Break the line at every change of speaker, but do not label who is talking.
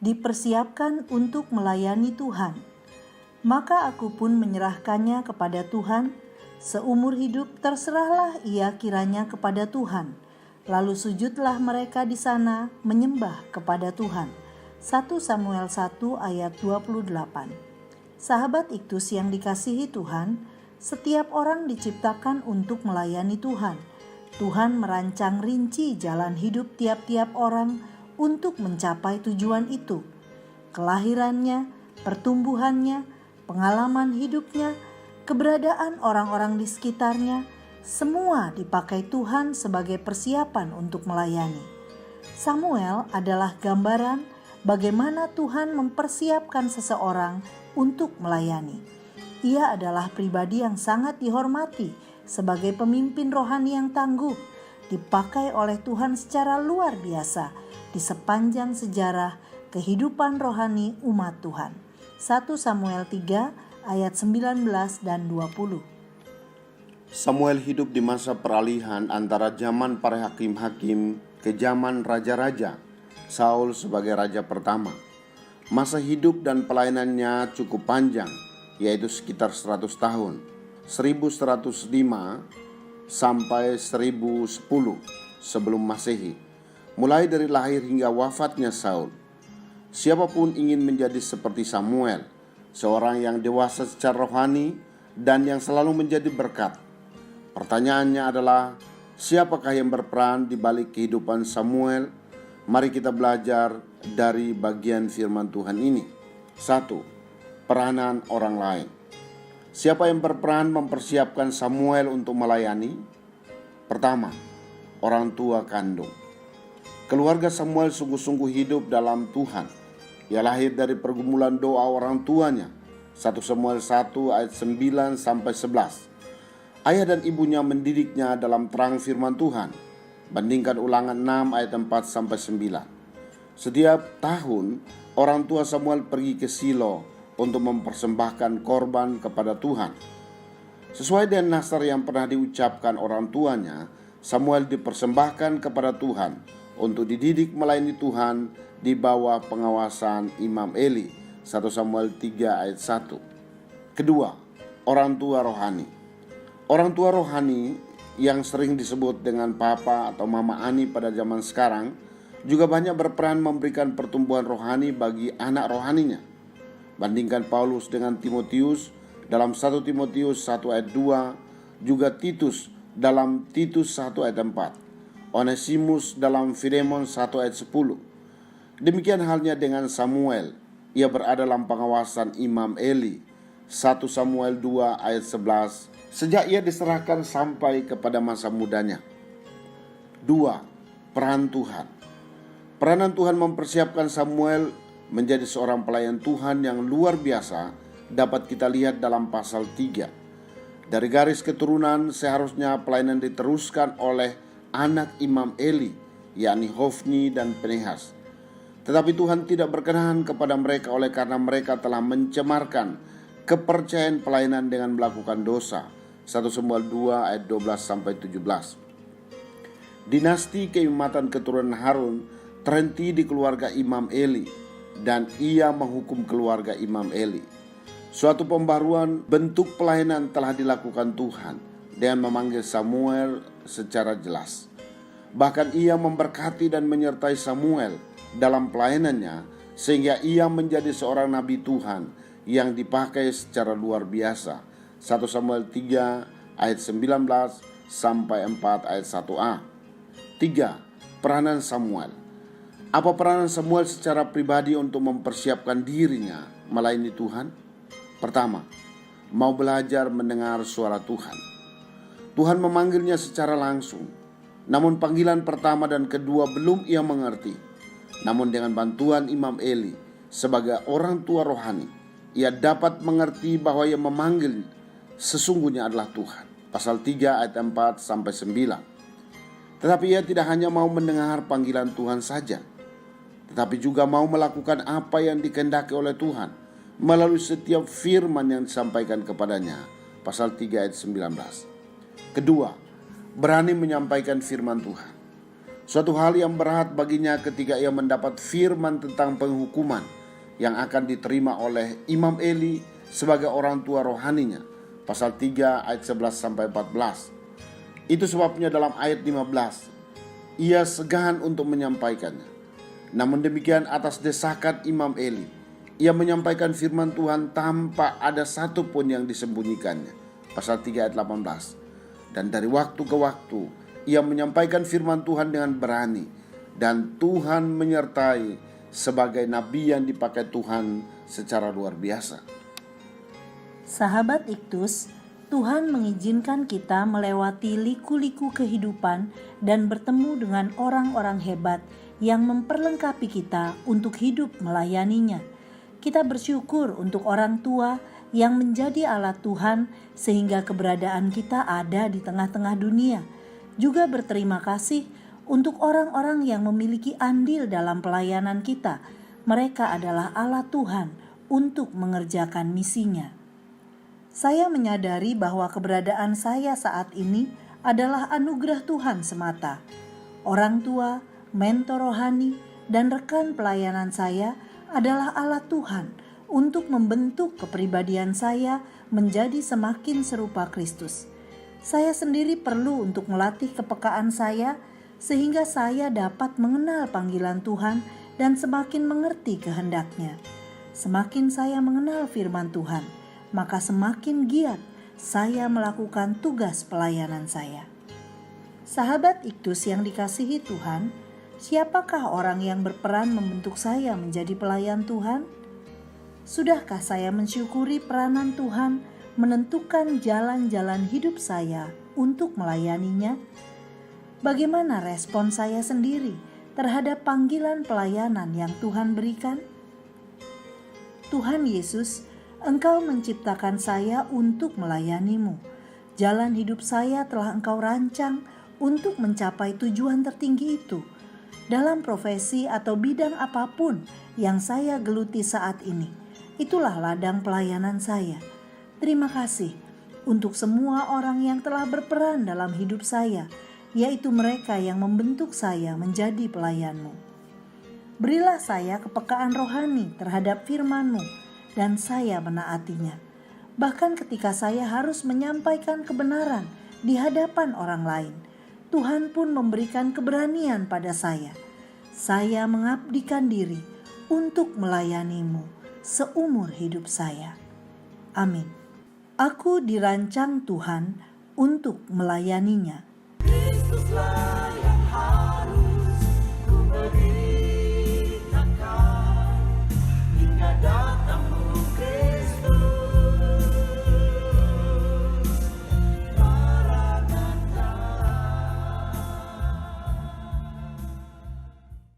dipersiapkan untuk melayani Tuhan. Maka aku pun menyerahkannya kepada Tuhan. Seumur hidup terserahlah ia kiranya kepada Tuhan. Lalu sujudlah mereka di sana menyembah kepada Tuhan. 1 Samuel 1 ayat 28. Sahabat Iktus yang dikasihi Tuhan, setiap orang diciptakan untuk melayani Tuhan. Tuhan merancang rinci jalan hidup tiap-tiap orang untuk mencapai tujuan itu. Kelahirannya, pertumbuhannya, pengalaman hidupnya, keberadaan orang-orang di sekitarnya, semua dipakai Tuhan sebagai persiapan untuk melayani. Samuel adalah gambaran bagaimana Tuhan mempersiapkan seseorang untuk melayani. Ia adalah pribadi yang sangat dihormati sebagai pemimpin rohani yang tangguh, dipakai oleh Tuhan secara luar biasa di sepanjang sejarah kehidupan rohani umat Tuhan. 1 Samuel 3 ayat 19 dan 20.
Samuel hidup di masa peralihan antara zaman para hakim-hakim ke zaman raja-raja, Saul sebagai raja pertama. Masa hidup dan pelayanannya cukup panjang, yaitu sekitar 100 tahun, 1105 sampai 1010 sebelum Masehi, mulai dari lahir hingga wafatnya Saul. Siapapun ingin menjadi seperti Samuel, seorang yang dewasa secara rohani dan yang selalu menjadi berkat. Pertanyaannya adalah, siapakah yang berperan di balik kehidupan Samuel? Mari kita belajar dari bagian firman Tuhan ini. 1. Peranan orang lain. Siapa yang berperan mempersiapkan Samuel untuk melayani? Pertama, orang tua kandung. Keluarga Samuel sungguh-sungguh hidup dalam Tuhan. Ia lahir dari pergumulan doa orang tuanya. 1 Samuel 1 ayat 9 sampai 11. Ayah dan ibunya mendidiknya dalam terang firman Tuhan. Bandingkan Ulangan 6 ayat 4 sampai 9. Setiap tahun orang tua Samuel pergi ke Silo untuk mempersembahkan korban kepada Tuhan. Sesuai dengan nazar yang pernah diucapkan orang tuanya, Samuel dipersembahkan kepada Tuhan untuk dididik melayani Tuhan di bawah pengawasan Imam Eli. 1 Samuel 3 ayat 1. Kedua, orang tua rohani. Orang tua rohani yang sering disebut dengan papa atau mama Ani pada zaman sekarang juga banyak berperan memberikan pertumbuhan rohani bagi anak rohaninya. Bandingkan Paulus dengan Timotius dalam 1 Timotius 1 ayat 2, juga Titus dalam Titus 1 ayat 4, Onesimus dalam Filemon 1 ayat 10. Demikian halnya dengan Samuel, ia berada dalam pengawasan Imam Eli. 1 Samuel 2 ayat 11, sejak ia diserahkan sampai kepada masa mudanya. 2. Peran Tuhan. Peranan Tuhan mempersiapkan Samuel menjadi seorang pelayan Tuhan yang luar biasa dapat kita lihat dalam pasal 3. Dari garis keturunan seharusnya pelayanan diteruskan oleh anak Imam Eli, yakni Hofni dan Pinehas. Tetapi Tuhan tidak berkenan kepada mereka oleh karena mereka telah mencemarkan kepercayaan pelayanan dengan melakukan dosa. 1 Samuel 2 ayat 12 sampai 17. Dinasti keimamatan keturunan Harun terhenti di keluarga Imam Eli, dan ia menghukum keluarga Imam Eli. Suatu pembaruan bentuk pelayanan telah dilakukan Tuhan dengan memanggil Samuel secara jelas. Bahkan ia memberkati dan menyertai Samuel dalam pelayanannya sehingga ia menjadi seorang nabi Tuhan yang dipakai secara luar biasa. 1 Samuel 3 ayat 19 sampai 4 ayat 1a. 3. Peranan Samuel. Apa peranan Samuel secara pribadi untuk mempersiapkan dirinya melayani Tuhan? Pertama, mau belajar mendengar suara Tuhan. Tuhan memanggilnya secara langsung. Namun panggilan pertama dan kedua belum ia mengerti. Namun dengan bantuan Imam Eli sebagai orang tua rohani, ia dapat mengerti bahwa yang memanggil sesungguhnya adalah Tuhan. Pasal 3 ayat 4 sampai 9. Tetapi ia tidak hanya mau mendengar panggilan Tuhan saja, tetapi juga mau melakukan apa yang dikehendaki oleh Tuhan melalui setiap firman yang disampaikan kepadanya. Pasal 3 ayat 19. Kedua, berani menyampaikan firman Tuhan. Suatu hal yang berat baginya ketika ia mendapat firman tentang penghukuman yang akan diterima oleh Imam Eli sebagai orang tua rohaninya. Pasal 3 ayat 11 sampai 14. Itu sebabnya dalam ayat 15 ia segan untuk menyampaikannya. Namun demikian atas desakan Imam Eli, ia menyampaikan firman Tuhan tanpa ada satu pun yang disembunyikannya. Pasal 3 ayat 18. Dan dari waktu ke waktu ia menyampaikan firman Tuhan dengan berani, dan Tuhan menyertai sebagai nabi yang dipakai Tuhan secara luar biasa.
Sahabat Iktus, Tuhan mengizinkan kita melewati liku-liku kehidupan dan bertemu dengan orang-orang hebat yang memperlengkapi kita untuk hidup melayaninya. Kita bersyukur untuk orang tua yang menjadi alat Tuhan sehingga keberadaan kita ada di tengah-tengah dunia. Juga berterima kasih untuk orang-orang yang memiliki andil dalam pelayanan kita. Mereka adalah alat Tuhan untuk mengerjakan misinya. Saya menyadari bahwa keberadaan saya saat ini adalah anugerah Tuhan semata. Orang tua, mentor rohani, dan rekan pelayanan saya adalah alat Tuhan untuk membentuk kepribadian saya menjadi semakin serupa Kristus. Saya sendiri perlu untuk melatih kepekaan saya sehingga saya dapat mengenal panggilan Tuhan dan semakin mengerti kehendak-Nya. Semakin saya mengenal firman Tuhan, maka semakin giat saya melakukan tugas pelayanan saya. Sahabat Iktus yang dikasihi Tuhan, siapakah orang yang berperan membentuk saya menjadi pelayan Tuhan? Sudahkah saya mensyukuri peranan Tuhan menentukan jalan-jalan hidup saya untuk melayaninya? Bagaimana respon saya sendiri terhadap panggilan pelayanan yang Tuhan berikan? Tuhan Yesus, Engkau menciptakan saya untuk melayani-Mu. Jalan hidup saya telah Engkau rancang untuk mencapai tujuan tertinggi itu. Dalam profesi atau bidang apapun yang saya geluti saat ini, itulah ladang pelayanan saya. Terima kasih untuk semua orang yang telah berperan dalam hidup saya, yaitu mereka yang membentuk saya menjadi pelayan-Mu. Berilah saya kepekaan rohani terhadap firman-Mu, dan saya menaatinya. Bahkan ketika saya harus menyampaikan kebenaran di hadapan orang lain, Tuhan pun memberikan keberanian pada saya. Saya mengabdikan diri untuk melayani-Mu seumur hidup saya. Amin. Aku dirancang Tuhan untuk melayaninya.
Kristuslah